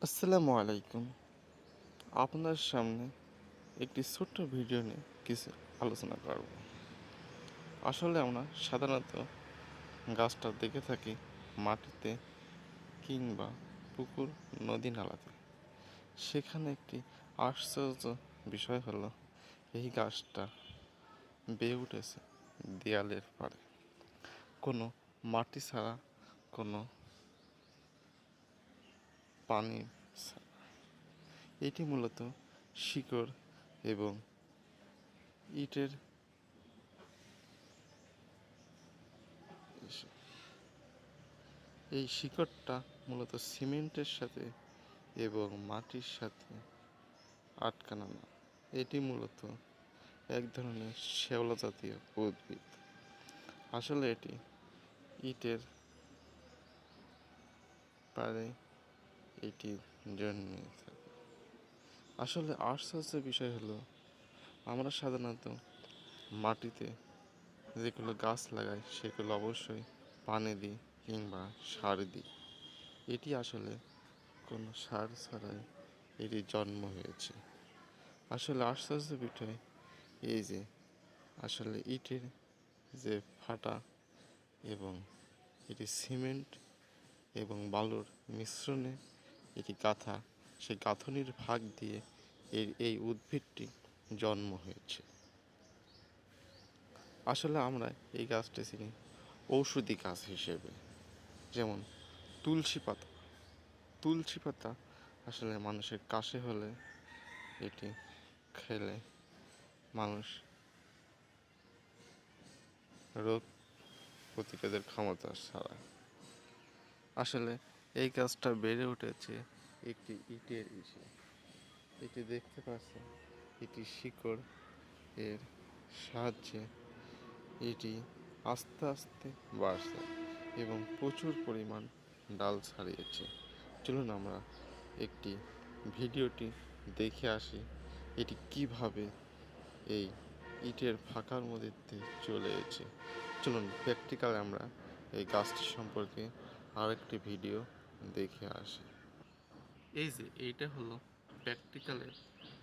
আসসালামু আলাইকুম। আপনার সামনে একটি ছোট্ট ভিডিও নিয়ে কিছু আলোচনা করব। আসলে আমরা সাধারণত গাছটা দেখে থাকি মাটিতে কিংবা পুকুর, নদী নালাতে। সেখানে একটি আশ্চর্য বিষয় হলো এই গাছটা বেয়ে উঠেছে দেয়ালের পাড়ে, কোনো মাটি ছাড়া, কোনো পানি ছাড়া। এটি মূলত শিকড় এবং ইটের এই শিকড়টা মূলত সিমেন্টের সাথে এবং মাটির সাথে আটকানো না। এটি মূলত এক ধরনের শ্যাওলা জাতীয় উদ্ভিদ। আসলে এটি ইটের পাড়ে এটি জন্মে থাকে। আসলে আশ্চর্য বিষয় হলো, আমরা সাধারণত মাটিতে যেগুলো গাছ লাগাই সেগুলো অবশ্যই পানি দিই কিংবা সার দিই। এটি আসলে কোনো সার ছাড়াই এটি জন্ম হয়েছে। আসলে আশ্চর্য বিষয় এই যে আসলে ইটের যে ফাটা এবং এটি সিমেন্ট এবং বালুর মিশ্রণে এটি গাঁথা, সেই গাঁথনির ভাগ দিয়ে এই উদ্ভিদটি জন্ম হয়েছে। আসলে আমরা এই গাছটি চিনি ঔষধি গাছ হিসেবে, যেমন তুলসী পাতা। তুলসী পাতা আসলে মানুষের কাশি হলে এটি খেলে মানুষ রোগ প্রতিরোধের ক্ষমতা ছাড়ায়। আসলে এই গাছটা বেড়ে উঠেছে একটি ইটের ইসে। এটি দেখতে পাচ্ছেন, এটি শিকড় এর সাহায্যে এটি আস্তে আস্তে বাড়ছে এবং প্রচুর পরিমাণ ডাল ছাড়িয়েছে। চলুন আমরা একটি ভিডিওটি দেখে আসি এটি কিভাবে এই ইটের ফাঁকার মধ্যে দিয়ে চলে এসেছে। চলুন প্র্যাকটিক্যাল আমরা এই গাছটি সম্পর্কে আরেকটি ভিডিও দেখে আসি। এই যে এইটা হলো প্র্যাকটিক্যালের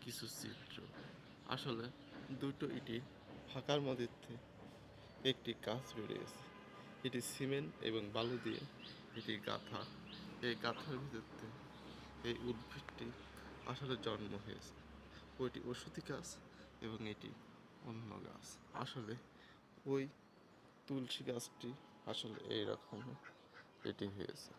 কিছু চিত্র। আসলে দুটো ইটের ফাঁকার মধ্যে একটি গাছ বেরিয়েছে। এটি সিমেন্ট এবং বালু দিয়ে এটি গাঁথা। এই গাঁথার ভিতরতে এই উদ্ভিদটি আসলে জন্ম হয়েছে। ওইটি ওষুধি গাছ এবং এটি অন্য গাছ। আসলে ওই তুলসী গাছটি আসলে এইরকম এটি হয়েছে।